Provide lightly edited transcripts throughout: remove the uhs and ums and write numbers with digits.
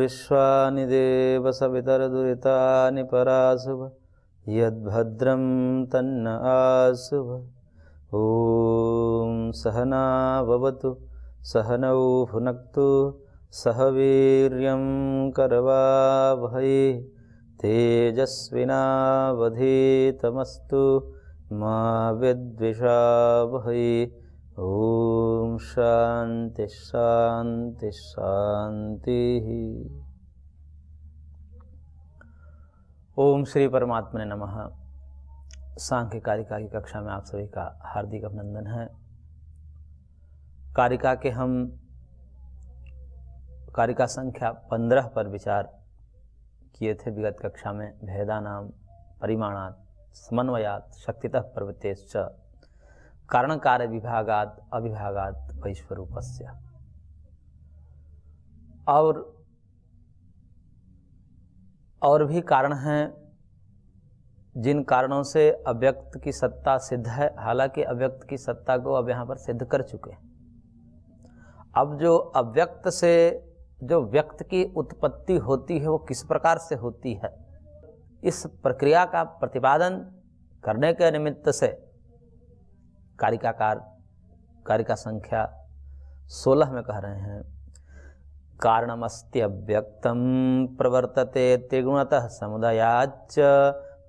विश्वानि देव सवितरदुरितानि पराशुभ यद्भद्रं तन्न आशुभ। ॐ सहना भवतु सहनौ भुनक्तु सह वीर्यं करवावहै तेजस्विनावधीतमस्तु मा विद्विषावहै। ओम शांति शांति शांति। ओम श्री परमात्मने नमः। सांख्य कारिका की कक्षा में आप सभी का हार्दिक अभिनंदन है। कारिका के हम कारिका संख्या 15 पर विचार किए थे विगत कक्षा में। भेदानाम परिमाणात् समन्वयात् शक्तितः प्रवृत्तेश्च कारण कार्य विभागात् अविभागात् वैश्वरूपस्य। और भी कारण हैं जिन कारणों से अव्यक्त की सत्ता सिद्ध है, हालांकि अव्यक्त की सत्ता को अब यहाँ पर सिद्ध कर चुके हैं। अब जो अव्यक्त से जो व्यक्त की उत्पत्ति होती है वो किस प्रकार से होती है, इस प्रक्रिया का प्रतिपादन करने के निमित्त से कारिकाकार कारिका संख्या 16 में कह रहे हैं कारणमस्त्यव्यक्तं प्रवर्तते त्रिगुणतः समुदयाच्च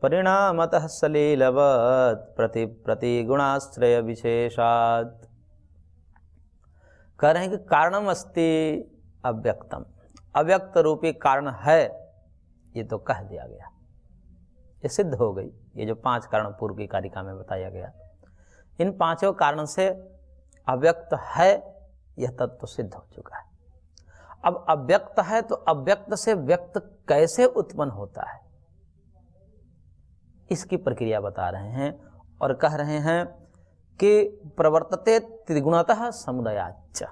परिणामतः सलीलवत् प्रतिगुणाश्रय विशेषात्। कह रहे हैं कि कारणम अस्ति अव्यक्तम, अव्यक्त रूपी कारण है, ये तो कह दिया गया, ये सिद्ध हो गई। ये जो 5 कारण पूर्व की कारिका में बताया गया, इन 5 कारणों से अव्यक्त है, यह तत्व तो सिद्ध हो चुका है। अब अव्यक्त है तो अव्यक्त से व्यक्त कैसे उत्पन्न होता है, इसकी प्रक्रिया बता रहे हैं और कह रहे हैं कि प्रवर्तते त्रिगुणतः समुदयाच्च।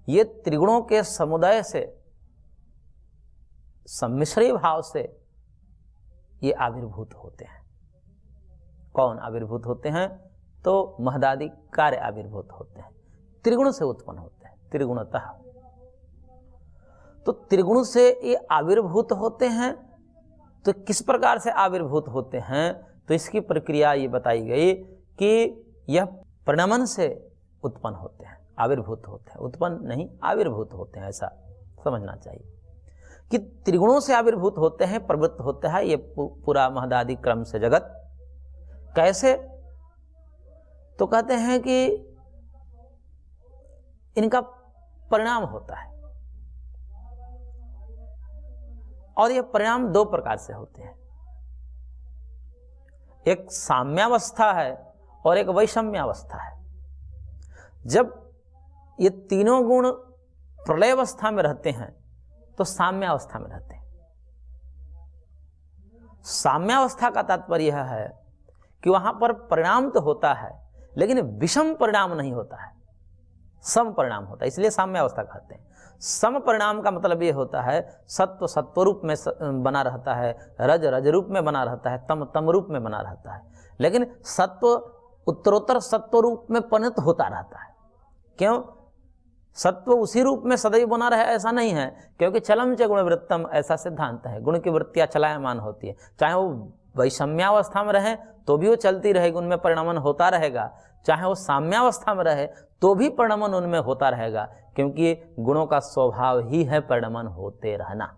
ये त्रिगुणों के समुदाय से, सम्मिश्री भाव से ये आविर्भूत होते हैं। कौन आविर्भूत होते हैं? तो महदादि कार्य आविर्भूत होते हैं, त्रिगुण से उत्पन्न होते हैं, त्रिगुणतः। तो त्रिगुण से ये आविर्भूत होते हैं। तो किस प्रकार से आविर्भूत होते हैं, तो इसकी प्रक्रिया ये बताई गई कि यह परिणमन से उत्पन्न होते हैं, आविर्भूत होते हैं, उत्पन्न नहीं आविर्भूत होते हैं, ऐसा समझना चाहिए कि त्रिगुणों से आविर्भूत होते हैं, प्रवृत्त होता है ये पूरा महदादि क्रम से जगत। कैसे? तो कहते हैं कि इनका परिणाम होता है, और ये परिणाम 2 प्रकार से होते हैं। एक साम्यावस्था है और एक वैषम्यावस्था है। जब ये तीनों गुण प्रलय अवस्था में रहते हैं तो साम्यावस्था में रहते हैं। साम्यावस्था का तात्पर्य यह है कि वहां पर परिणाम तो होता है लेकिन विषम परिणाम नहीं होता है, सम परिणाम होता है, इसलिए साम्यावस्था कहते हैं। सम परिणाम का मतलब ये होता है सत्व सत्व रूप में बना रहता है, रज रज रूप में बना रहता है, तम तम रूप में बना रहता है, लेकिन सत्व उत्तरोत्तर सत्व रूप में परिणत होता रहता है। क्यों? सत्व उसी रूप में सदैव बना रहे ऐसा नहीं है, क्योंकि चलम च गुण वृत्तम ऐसा सिद्धांत है। गुण की वृत्तियां चलायमान होती है, चाहे वो वैषम्यावस्था में रहे तो भी वो चलती रहेगी, उनमें परिणमन होता रहेगा, चाहे वो साम्यावस्था में रहे तो भी परिणमन उनमें होता रहेगा, क्योंकि गुणों का स्वभाव ही है परिणमन होते रहना।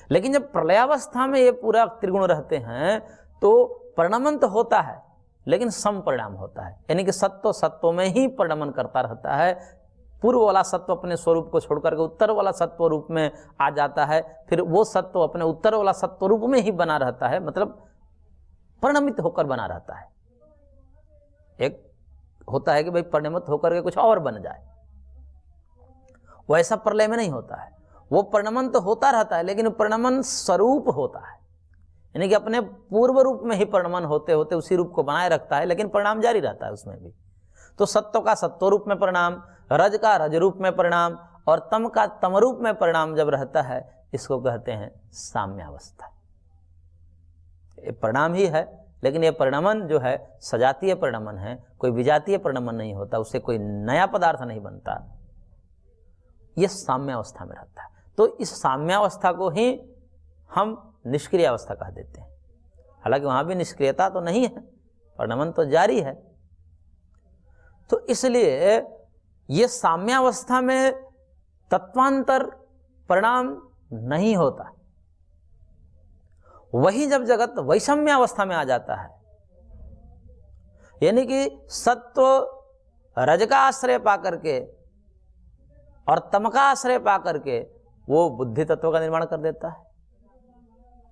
लेकिन जब प्रलयावस्था में ये पूरा त्रिगुण रहते हैं तो परिणमन तो होता है लेकिन सम परिणाम होता है, यानी कि सत्व सत्व में ही परिणमन करता रहता है। पूर्व वाला सत्व अपने स्वरूप को छोड़कर के उत्तर वाला सत्व रूप में आ जाता है, फिर वो सत्व अपने उत्तर वाला सत्व रूप में ही बना रहता है, मतलब परिणमित होकर बना रहता है। एक होता है कि भाई परिणमित होकर के कुछ और बन जाए, वैसा प्रलय में नहीं होता है। वो परिणमन तो होता रहता है लेकिन परिणमन स्वरूप होता है, यानी कि अपने पूर्व रूप में ही परिणमन होते होते उसी रूप को बनाए रखता है, लेकिन परिणाम जारी रहता है उसमें भी। तो सत्व का सत्व रूप में परिणाम, रज का रज रूप में परिणाम और तम का तम रूप में परिणाम जब रहता है, इसको कहते हैं साम्यावस्था। ये परिणाम ही है, लेकिन ये परिणमन जो है सजातीय परिणमन है, कोई विजातीय परिणमन नहीं होता, उससे कोई नया पदार्थ नहीं बनता। ये साम्यावस्था में रहता है। तो इस साम्यावस्था को ही हम निष्क्रिय अवस्था कह देते हैं। हालांकि वहां भी निष्क्रियता तो नहीं है, परिणमन तो जारी है। तो इसलिए ये साम्यावस्था में तत्वांतर परिणाम नहीं होता। वही जब जगत वैषम्यावस्था में आ जाता है, यानी कि सत्व रज का आश्रय पाकर के और तम का आश्रय पाकर के वो बुद्धि तत्व का निर्माण कर देता है,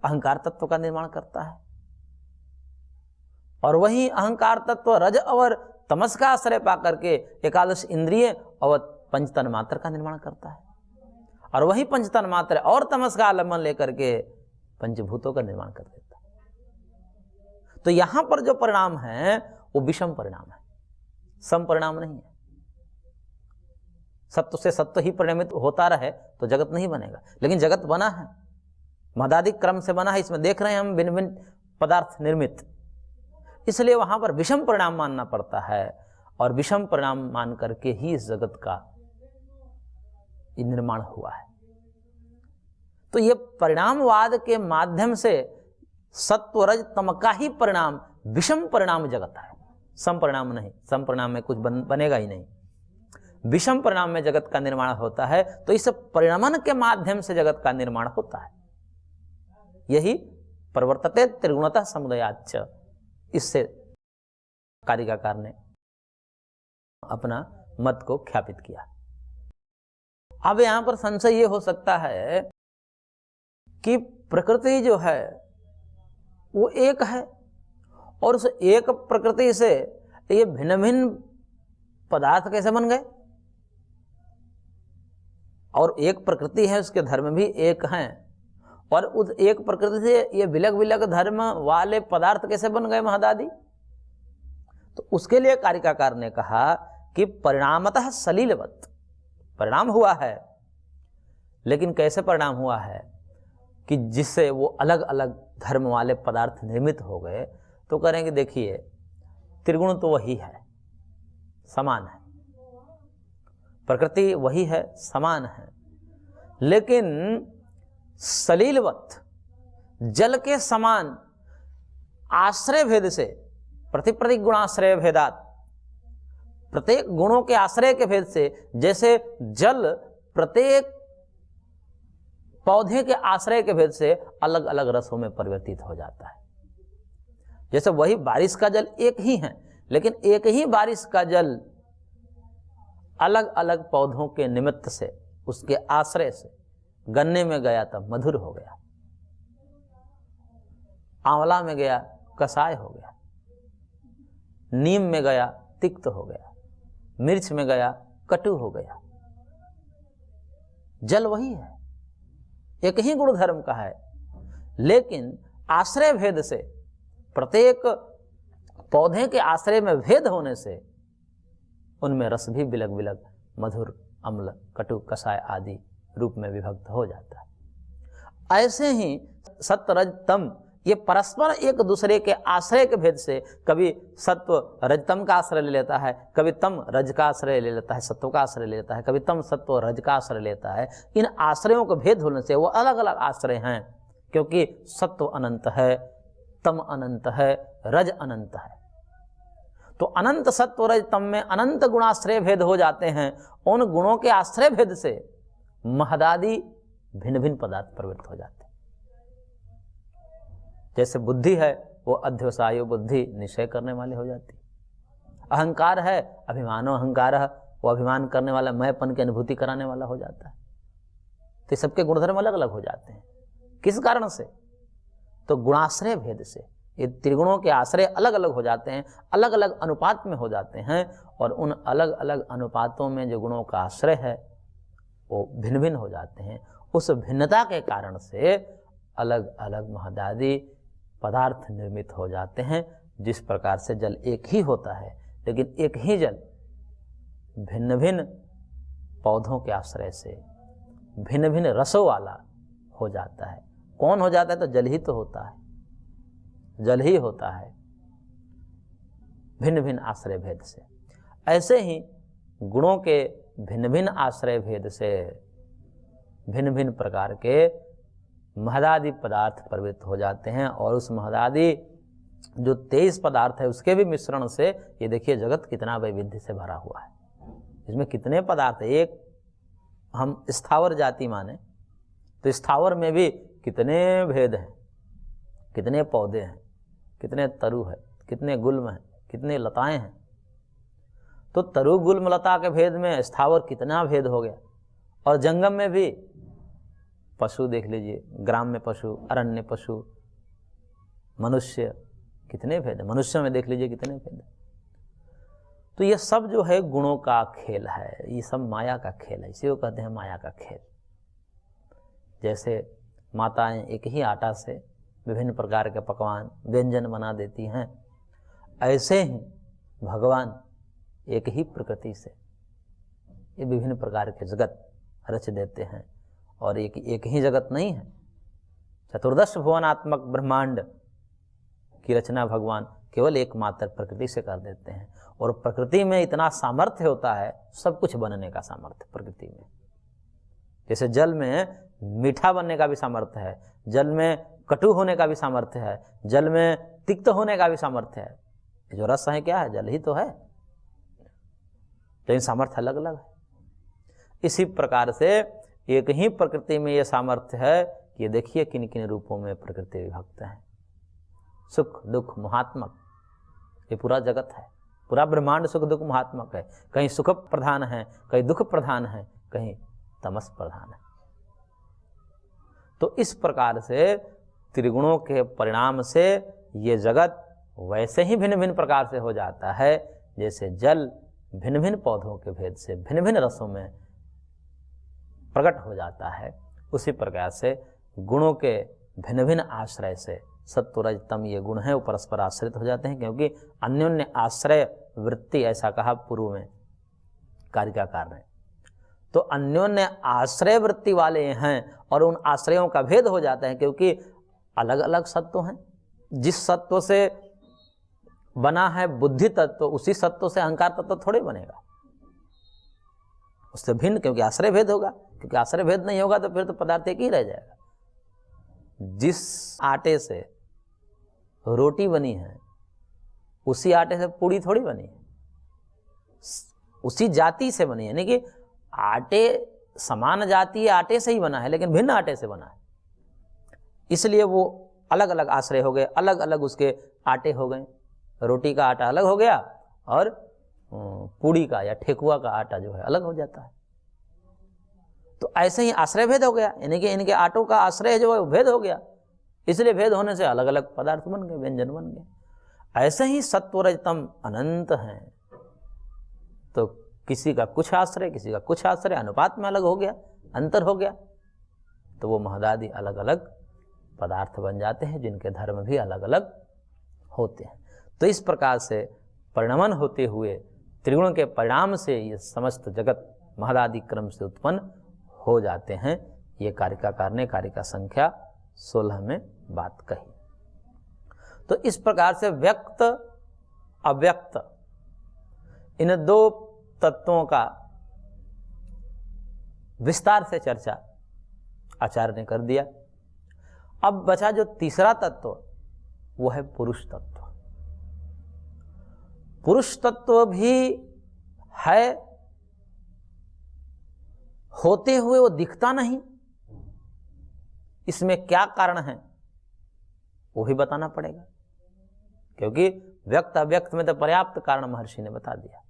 अहंकार तत्व का निर्माण करता है। और वही अहंकार तत्व रज और तमस का आश्रय पाकर के एकादश इंद्रिय और पंचतन मात्र का निर्माण करता है। और वही पंचतन मात्र और तमस का आलम्बन लेकर के पंचभूतों का निर्माण कर देता है। तो यहां पर जो परिणाम है वो विषम परिणाम है, सम परिणाम नहीं है। सत्व से सत्व ही परिणमित होता रहे तो जगत नहीं बनेगा, लेकिन जगत बना है, मदादिक क्रम से बना है। इसमें देख रहे हैं हम भिन्न भिन्न पदार्थ निर्मित, इसलिए वहां पर विषम परिणाम मानना पड़ता है। और विषम परिणाम मान करके ही इस जगत का निर्माण हुआ है। तो ये परिणामवाद के माध्यम से सत्व रज तम का ही परिणाम विषम परिणाम जगत है, सम परिणाम नहीं। सम परिणाम में कुछ बनेगा ही नहीं, विषम परिणाम में जगत का निर्माण होता है। तो इस परिणमन के माध्यम से जगत का निर्माण होता है। यही प्रवर्तते त्रिगुणतः समुदयाच्च, इससे कारिकाकार ने अपना मत को ख्यापित किया। अब यहां पर संशय ये हो सकता है कि प्रकृति जो है वो एक है, और उस एक प्रकृति से ये भिन्न भिन्न पदार्थ कैसे बन गए? और एक प्रकृति है, उसके धर्म भी एक हैं, और उस एक प्रकृति से ये विलग विलग धर्म वाले पदार्थ कैसे बन गए महदादि? तो उसके लिए कारिकाकार ने कहा कि परिणामतः सलीलवत परिणाम हुआ है, लेकिन कैसे परिणाम हुआ है कि जिससे वो अलग अलग धर्म वाले पदार्थ निर्मित हो गए। तो करेंगे, देखिए त्रिगुण तो वही है, समान है, प्रकृति वही है, समान है, लेकिन सलीलवत जल के समान आश्रय भेद से, प्रतिप्रतिक गुणाश्रय भेदात, प्रत्येक गुणों के आश्रय के भेद से, जैसे जल प्रत्येक पौधे के आश्रय के भेद से अलग अलग रसों में परिवर्तित हो जाता है। जैसे वही बारिश का जल एक ही है, लेकिन एक ही बारिश का जल अलग अलग पौधों के निमित्त से, उसके आश्रय से, गन्ने में गया तब मधुर हो गया, आंवला में गया कसाय हो गया, नीम में गया तिक्त हो गया, मिर्च में गया कटु हो गया। जल वही है, एक ही गुण धर्म का है, लेकिन आश्रय भेद से, प्रत्येक पौधे के आश्रय में भेद होने से उनमें रस भी बिलग बिलग मधुर, अम्ल, कटु, कसाय आदि रूप में विभक्त हो जाता है। ऐसे ही सत्व रज तम ये परस्पर एक दूसरे के आश्रय के भेद से, कभी सत्व रजतम का आश्रय ले लेता है, कभी तम रज का आश्रय ले लेता है, सत्व का आश्रय ले लेता है, कभी तम सत्व रज का आश्रय लेता है। इन आश्रयों के भेद होने से वो अलग अलग आश्रय हैं, क्योंकि सत्व अनंत है, तम अनंत है, रज अनंत है। तो अनंत सत्व रज तम में अनंत गुणाश्रय भेद हो जाते हैं। उन गुणों के आश्रय भेद से महदादि भिन्न भिन्न पदार्थ प्रवृत्त हो जाते हैं। जैसे बुद्धि है, वो अध्यवसाय बुद्धि निश्चय करने वाली हो जाती, अहंकार है, अभिमानो अहंकार है, वो अभिमान करने वाला, मैंपन की अनुभूति कराने वाला हो जाता है। तो सबके गुणधर्म अलग अलग हो जाते हैं। किस कारण से? तो गुणाश्रय भेद से। ये त्रिगुणों के आश्रय अलग अलग हो जाते हैं, अलग अलग अनुपात में हो जाते हैं, और उन अलग अलग अनुपातों में जो गुणों का आश्रय है वो भिन्न भिन्न हो जाते हैं। उस भिन्नता के कारण से अलग अलग महदादि पदार्थ निर्मित हो जाते हैं। जिस प्रकार से जल एक ही होता है, लेकिन एक ही जल भिन्न भिन्न पौधों के आश्रय से भिन्न भिन्न रसों वाला हो जाता है। कौन हो जाता है? तो जल ही तो होता है, जल ही होता है भिन्न भिन्न आश्रय भेद से। ऐसे ही गुणों के भिन्न भिन्न आश्रय भेद से भिन्न भिन्न प्रकार के महदादि पदार्थ प्रवृत्त हो जाते हैं। और उस महदादि जो 23 पदार्थ है उसके भी मिश्रण से ये देखिए जगत कितना वैविध्य से भरा हुआ है। इसमें कितने पदार्थ है, एक हम स्थावर जाति माने तो स्थावर में भी कितने भेद हैं, कितने पौधे हैं, कितने तरु है, कितने गुल्म हैं, कितने लताएं हैं। तो तरु गुल्म लता के भेद में स्थावर कितना भेद हो गया। और जंगम में भी पशु देख लीजिए, ग्राम्य पशु, अरण्य पशु, मनुष्य, कितने भेद है। मनुष्य में देख लीजिए कितने भेद है। तो ये सब जो है गुणों का खेल है, ये सब माया का खेल है, इसी को कहते हैं माया का खेल। जैसे माताएं एक ही आटा से विभिन्न प्रकार के पकवान व्यंजन बना देती हैं, ऐसे ही भगवान एक ही प्रकृति से ये विभिन्न प्रकार के जगत रच देते हैं। और एक ही जगत नहीं है, चतुर्दश भुवनात्मक ब्रह्मांड की रचना भगवान केवल एकमात्र प्रकृति से कर देते हैं। और प्रकृति में इतना सामर्थ्य होता है, सब कुछ बनने का सामर्थ्य प्रकृति में। जैसे जल में मीठा बनने का भी सामर्थ्य है, जल में कटु होने का भी सामर्थ्य है, जल में तिक्त होने का भी सामर्थ्य है। जो रस है क्या है, जल ही तो है, लेकिन सामर्थ्य अलग अलग है। इसी प्रकार से एक ही प्रकृति में यह सामर्थ्य है कि ये देखिए किन किन रूपों में प्रकृति विभक्त है। सुख दुख मोहात्मक ये पूरा जगत है, पूरा ब्रह्मांड सुख दुख मोहात्मक है। कहीं सुख प्रधान है, कहीं दुख प्रधान है, कहीं तमस प्रधान है। तो इस प्रकार से त्रिगुणों के परिणाम से ये जगत वैसे ही भिन्न भिन्न प्रकार से हो जाता है, जैसे जल भिन्न भिन्न पौधों के भेद से भिन्न भिन्न रसों में प्रकट हो जाता है। उसी प्रकार से गुणों के भिन्न भिन्न आश्रय से सत्व रज तम ये गुण हैं वो परस्पर आश्रित हो जाते हैं, क्योंकि अन्योन्य आश्रय वृत्ति ऐसा कहा पूर्व में कारिकाकार ने। तो अन्योन्य आश्रय वृत्ति वाले हैं और उन आश्रयों का भेद हो जाता है, क्योंकि अलग अलग सत्व हैं। जिस सत्व से बना है बुद्धि तत्व, उसी सत्व से अहंकार तत्व थोड़े बनेगा, उससे भिन्न, क्योंकि आश्रय भेद होगा। क्योंकि आश्रय भेद नहीं होगा तो फिर तो पदार्थ एक ही रह जाएगा। जिस आटे से रोटी बनी है उसी आटे से पूड़ी थोड़ी बनी है, उसी जाति से बनी है। यानी कि आटे समान जाति आटे से ही बना है, लेकिन भिन्न आटे से बना है, इसलिए वो अलग अलग आश्रय हो गए, अलग अलग उसके आटे हो गए। रोटी का आटा अलग हो गया और पूड़ी का या ठेकुआ का आटा जो है अलग हो जाता है। तो ऐसे ही आश्रय भेद हो गया, यानी कि इनके आटों का आश्रय जो है वो भेद हो गया, इसलिए भेद होने से अलग अलग पदार्थ बन गए, व्यंजन बन गए। ऐसे ही सत्व रजतम अनंत हैं, तो किसी का कुछ आश्रय, किसी का कुछ आश्रय, अनुपात में अलग हो गया, अंतर हो गया, तो वो महदादि अलग अलग पदार्थ बन जाते हैं, जिनके धर्म भी अलग अलग होते हैं। तो इस प्रकार से परिणमन होते हुए त्रिगुण के परिणाम से ये समस्त जगत महदादि क्रम से उत्पन्न हो जाते हैं। ये कारिकाकार ने कारिका संख्या 16 में बात कही। तो इस प्रकार से व्यक्त अव्यक्त इन दो तत्वों का विस्तार से चर्चा आचार्य ने कर दिया। अब बचा जो तीसरा तत्व, वो है पुरुष तत्व। पुरुष तत्व भी है, होते हुए वो दिखता नहीं। इसमें क्या कारण है वो भी बताना पड़ेगा, क्योंकि व्यक्त अव्यक्त में तो पर्याप्त कारण महर्षि ने बता दिया।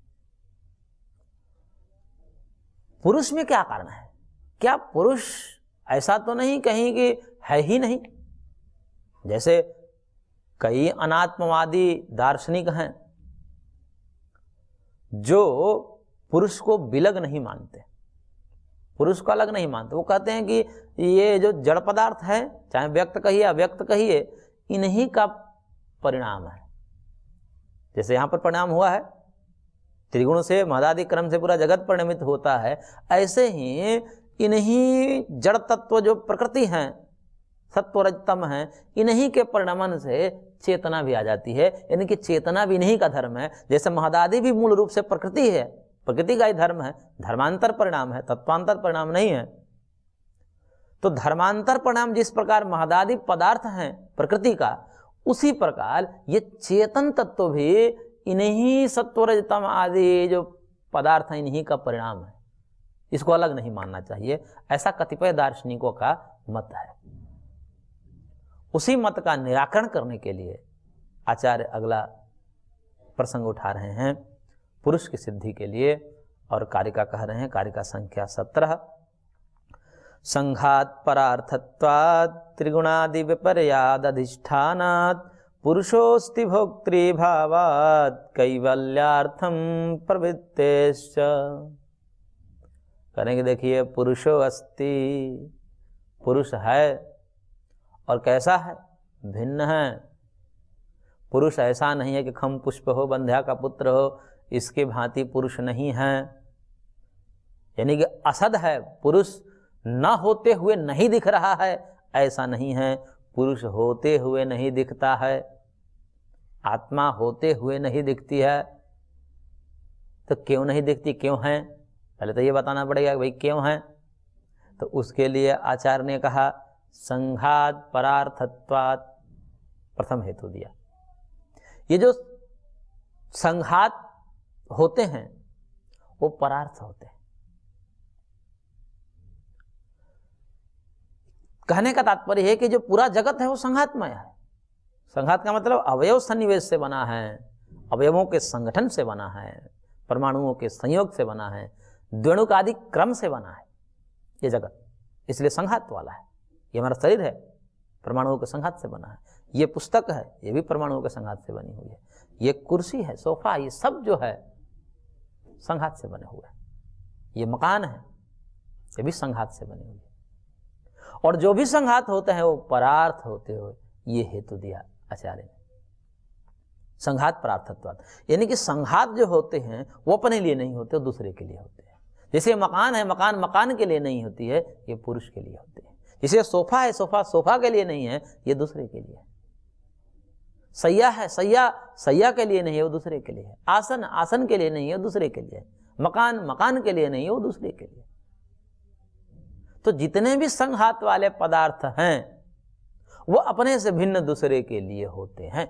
पुरुष में क्या कारण है? क्या पुरुष ऐसा तो नहीं कहीं कि है ही नहीं? जैसे कई अनात्मवादी दार्शनिक हैं जो पुरुष को विलग नहीं मानते, पुरुष को अलग नहीं मानते। वो कहते हैं कि ये जो जड़ पदार्थ है, चाहे व्यक्त कहिए अव्यक्त कहिए, इन्हीं का परिणाम है। जैसे यहाँ पर परिणाम हुआ है, त्रिगुण से महदादि क्रम से पूरा जगत परिणमित होता है, ऐसे ही इन्हीं जड़ तत्व जो प्रकृति हैं, सत्व रजतम हैं, इन्हीं के परिणमन से चेतना भी आ जाती है। यानी कि चेतना भी इन्हीं का धर्म है। जैसे महदादि भी मूल रूप से प्रकृति है, प्रकृति का ही धर्म है, धर्मांतर परिणाम है, तत्वांतर परिणाम नहीं है। तो धर्मांतर परिणाम जिस प्रकार महदादि पदार्थ हैं प्रकृति का, उसी प्रकार ये चेतन तत्व भी इन्हीं सत्वरजतम आदि जो पदार्थ हैं इन्हीं का परिणाम है। इसको अलग नहीं मानना चाहिए, ऐसा कतिपय दार्शनिकों का मत है। उसी मत का निराकरण करने के लिए आचार्य अगला प्रसंग उठा रहे हैं पुरुष की सिद्धि के लिए, और कारिका कह रहे हैं, कारिका संख्या 17, संघात परार्थत्वात् त्रिगुणादि विपर्याद अधिष्ठानात् पुरुषोस्ति भोक्तृभावात् कैवल्यार्थम प्रवृत्तेश्च। करेंगे, देखिए पुरुषो अस्ति, पुरुष है, और कैसा है? भिन्न है। पुरुष ऐसा नहीं है कि खम पुष्प हो, बंध्या का पुत्र हो, इसके भांति पुरुष नहीं है, यानी कि असद है। पुरुष न होते हुए नहीं दिख रहा है, ऐसा नहीं है। पुरुष होते हुए नहीं दिखता है, आत्मा होते हुए नहीं दिखती है। तो क्यों नहीं दिखती, क्यों है? पहले तो ये बताना पड़ेगा कि भाई क्यों है। तो उसके लिए आचार्य ने कहा संघात परार्थत्वात्, प्रथम हेतु दिया। ये जो संघात होते हैं वो परार्थ होते हैं। कहने का तात्पर्य है कि जो पूरा जगत है वो संघातमय है। संघात का मतलब अवयव सन्निवेश से बना है, अवयवों के संगठन से बना है, परमाणुओं के संयोग से बना है, द्वणुक आदि क्रम से बना है ये जगत, इसलिए संघात वाला है। ये हमारा शरीर है, परमाणुओं के संघात से बना है। ये पुस्तक है, ये भी परमाणुओं के संघात से बनी हुई है। ये कुर्सी है, सोफा, ये सब जो है संघात से बने हुए हैं। ये मकान है, ये भी संघात से बनी हुई है। और जो भी संघात होते हैं वो परार्थ होते हुए, ये हेतु दिया आचार्य ने। संघात परार्थत्वात्, यानी कि संघात जो होते हैं वो अपने लिए नहीं होते, वो दूसरे के लिए होते हैं। जैसे मकान है, मकान मकान के लिए नहीं होती है, ये पुरुष के लिए होते हैं। जैसे सोफा है, सोफा सोफा के लिए नहीं है, ये दूसरे के लिए है। सैया है, सैया सैया के लिए नहीं है, वो दूसरे के लिए है। आसन आसन के लिए नहीं है, वो दूसरे के लिए है। मकान मकान के लिए नहीं है, वो दूसरे के लिए। तो जितने भी संघात वाले पदार्थ हैं वो अपने से भिन्न दूसरे के लिए होते हैं।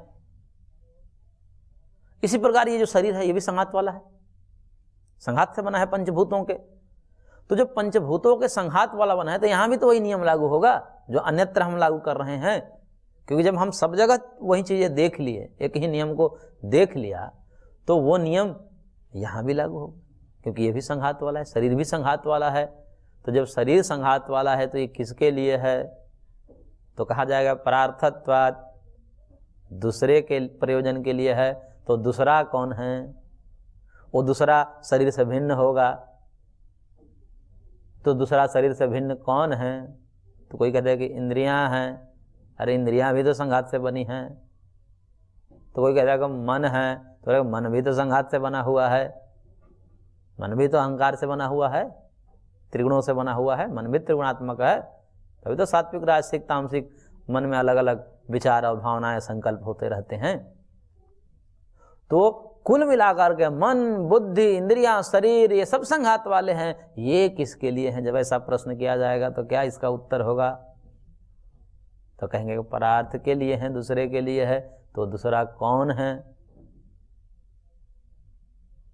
इसी प्रकार ये जो शरीर है ये भी संघात वाला है, संघात से बना है पंचभूतों के। तो जो पंचभूतों के संघात वाला बना है, तो यहां भी तो वही नियम लागू होगा जो अन्यत्र हम लागू कर रहे हैं। क्योंकि जब हम सब जगह वही चीजें देख लिए, एक ही नियम को देख लिया, तो वो नियम यहां भी लागू होगा, क्योंकि ये भी संघात वाला है, शरीर भी संघात वाला है। तो जब शरीर संघात वाला है तो ये किसके लिए है? तो कहा जाएगा परार्थत्वात्, दूसरे के प्रयोजन के लिए है। तो दूसरा कौन है? वो दूसरा शरीर से भिन्न होगा। तो दूसरा शरीर से भिन्न कौन है? तो कोई कहते हैं कि इंद्रियां हैं। अरे इंद्रियां भी तो संघात से बनी हैं। तो कोई कहता है कि मन है, तो मन भी तो संघात से बना हुआ है। मन भी तो अहंकार से बना हुआ है, त्रिगुणों से बना हुआ है। मन भी त्रिगुणात्मक है, तभी तो सात्विक राजसिक तामसिक मन में अलग अलग विचार और भावनाएं संकल्प होते रहते हैं। तो कुल मिलाकर के मन बुद्धि इंद्रियां शरीर ये सब संघात वाले हैं। ये किसके लिए हैं? जब ऐसा प्रश्न किया जाएगा तो क्या इसका उत्तर होगा? तो कहेंगे परार्थ के लिए हैं, दूसरे के लिए है। तो दूसरा कौन है?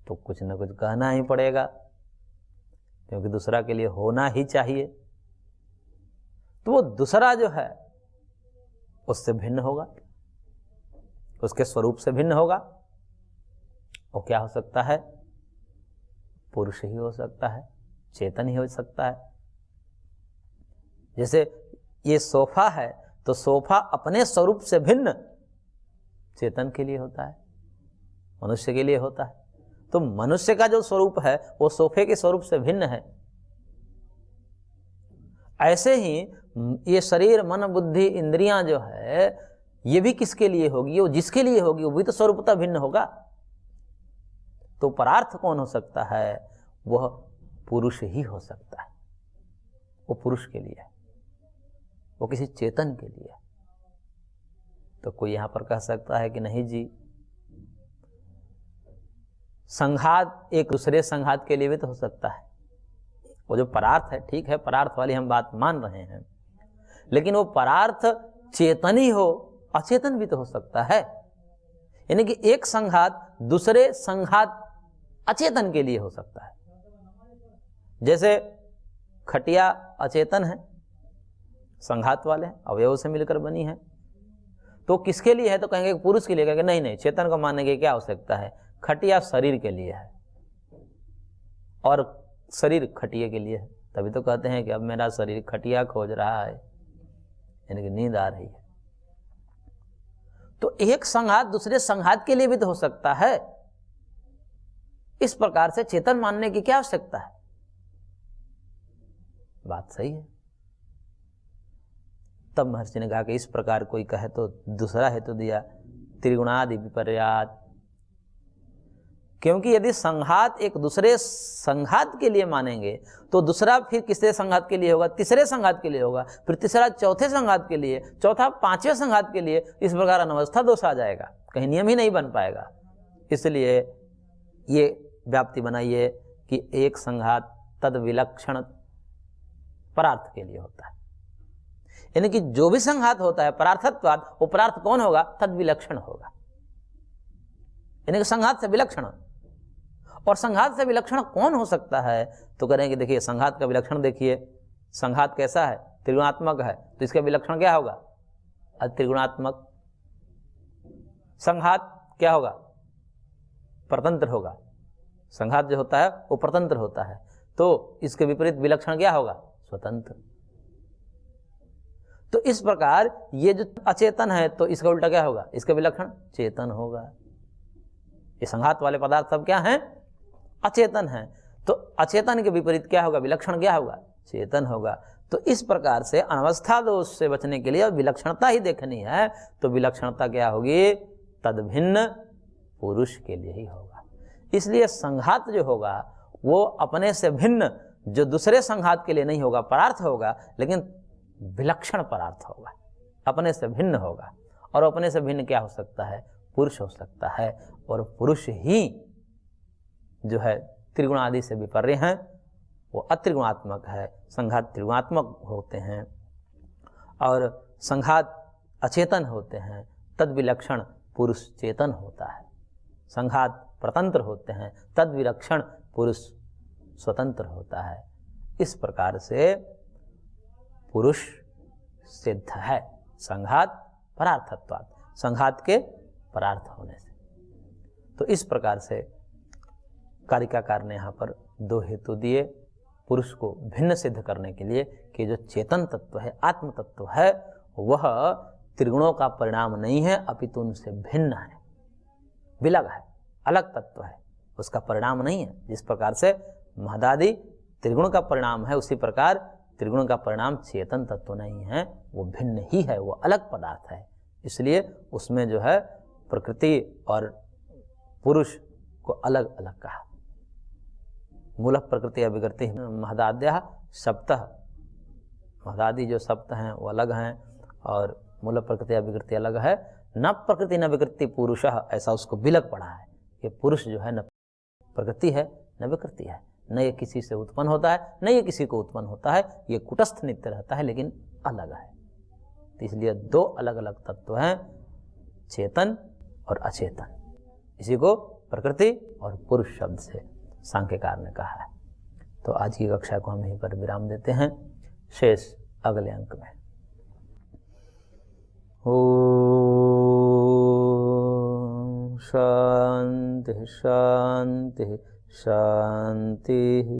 तो कुछ ना कुछ कहना ही पड़ेगा, क्योंकि दूसरा के लिए होना ही चाहिए। तो वो दूसरा जो है उससे भिन्न होगा, उसके स्वरूप से भिन्न होगा। वो क्या हो सकता है? पुरुष ही हो सकता है, चेतन ही हो सकता है। जैसे ये सोफा है, तो सोफा अपने स्वरूप से भिन्न चेतन के लिए होता है, मनुष्य के लिए होता है। तो मनुष्य का जो स्वरूप है वो सोफे के स्वरूप से भिन्न है। ऐसे ही ये शरीर मन बुद्धि इंद्रियां जो है ये भी किसके लिए होगी? वो जिसके लिए होगी वो भी तो स्वरूपतः भिन्न होगा। तो परार्थ कौन हो सकता है? वह पुरुष ही हो सकता है। वो पुरुष के लिए है, वो किसी चेतन के लिए है। तो कोई यहां पर कह सकता है कि नहीं जी, संघात एक दूसरे संघात के लिए भी तो हो सकता है। वो जो परार्थ है, ठीक है, परार्थ वाली हम बात मान रहे हैं, लेकिन वो परार्थ चेतन ही हो, अचेतन भी तो हो सकता है। यानी कि एक संघात दूसरे संघात अचेतन के लिए हो सकता है। जैसे खटिया अचेतन है, संघात वाले हैं, अवयव से मिलकर बनी है, तो किसके लिए है? तो कहेंगे पुरुष के लिए। कहेंगे नहीं नहीं, चेतन को मानने की क्या आवश्यकता है, खटिया शरीर के लिए है और शरीर खटिया के लिए है। तभी तो कहते हैं कि अब मेरा शरीर खटिया खोज रहा है, यानी कि नींद आ रही है। तो एक संघात दूसरे संघात के लिए भी तो हो सकता है। इस प्रकार से चेतन मानने की क्या आवश्यकता है? बात सही है। तब महर्षि ने कहा कि इस प्रकार कोई कहे तो दूसरा हेतु दिया, त्रिगुणादि विपर्यात। क्योंकि यदि संघात एक दूसरे संघात के लिए मानेंगे तो दूसरा फिर किसरे संघात के लिए होगा? तीसरे संघात के लिए होगा, फिर तीसरा चौथे संघात के लिए, चौथा पांचवें संघात के लिए। इस प्रकार अनवस्था दोष आ जाएगा, कहीं नियम ही नहीं बन पाएगा। इसलिए ये व्याप्ति बनाइए कि एक संघात तद विलक्षण परार्थ के लिए होता है। यानी कि जो भी संघात होता है परार्थत्वाद, वो परार्थ कौन होगा? तद विलक्षण होगा, यानी कि संघात से विलक्षण। और संघात से विलक्षण कौन हो सकता है? तो करेंगे देखिए संघात का विलक्षण देखिए, संघात कैसा है? त्रिगुणात्मक है, तो इसका विलक्षण क्या होगा? अत्रिगुणात्मक। संघात क्या होगा? परतंत्र होगा। संघात जो होता है वो परतंत्र होता है, तो इसके विपरीत विलक्षण क्या होगा? स्वतंत्र। तो इस प्रकार ये जो अचेतन है तो इसका उल्टा क्या होगा? इसका विलक्षण चेतन होगा। ये संघात वाले पदार्थ सब क्या हैं? अचेतन है। तो अचेतन के विपरीत क्या होगा? विलक्षण क्या होगा? चेतन होगा। तो इस प्रकार से अनवस्था दोष से बचने के लिए विलक्षणता ही देखनी है, तो विलक्षणता क्या होगी? तद भिन्न पुरुष के लिए ही होगा। इसलिए संघात जो होगा वो अपने से भिन्न, जो दूसरे संघात के लिए नहीं होगा, परार्थ होगा, लेकिन विलक्षण परार्थ होगा, अपने से भिन्न होगा। और अपने से भिन्न क्या हो सकता है? पुरुष हो सकता है। और पुरुष ही जो है त्रिगुण आदि से विपर्य हैं, वो अत्रिगुणात्मक है। संघात त्रिगुणात्मक होते हैं और संघात अचेतन होते हैं, तद विलक्षण पुरुष चेतन होता है। संघात प्रतंत्र होते हैं, तद विलक्षण पुरुष स्वतंत्र होता है। इस प्रकार से पुरुष सिद्ध है संघात परार्थत्वात्, संघात के परार्थ होने से। तो इस प्रकार से कारिकाकार ने यहाँ पर दो हेतु दिए पुरुष को भिन्न सिद्ध करने के लिए कि जो चेतन तत्व है, आत्म तत्व है, वह त्रिगुणों का परिणाम नहीं है, अपितु उनसे भिन्न है, विलग है, अलग तत्व है, उसका परिणाम नहीं है। जिस प्रकार से महदादि त्रिगुण का परिणाम है, उसी प्रकार त्रिगुण का परिणाम चेतन तत्व नहीं है, वो भिन्न ही है, वो अलग पदार्थ है। इसलिए उसमें जो है प्रकृति और पुरुष को अलग अलग कहा। मूल प्रकृति अभिकृति महदाद्य सप्तः, महदादि जो सप्त हैं वो अलग हैं और मूल प्रकृति अभिकृति अलग है। न प्रकृति न विकृति पुरुष, ऐसा उसको विलग पड़ा है। ये पुरुष जो है न प्रकृति है न विकृति है, न ये किसी से उत्पन्न होता है न ये किसी को उत्पन्न होता है, ये कुटस्थ नित्य रहता है लेकिन अलग है। तो इसलिए दो अलग अलग तत्व हैं, चेतन और अचेतन। इसी को प्रकृति और पुरुष शब्द से सांख्यकार ने कहा है। तो आज की कक्षा को हम यहीं पर विराम देते हैं, शेष अगले अंक में। ओम शांति शांति शांति।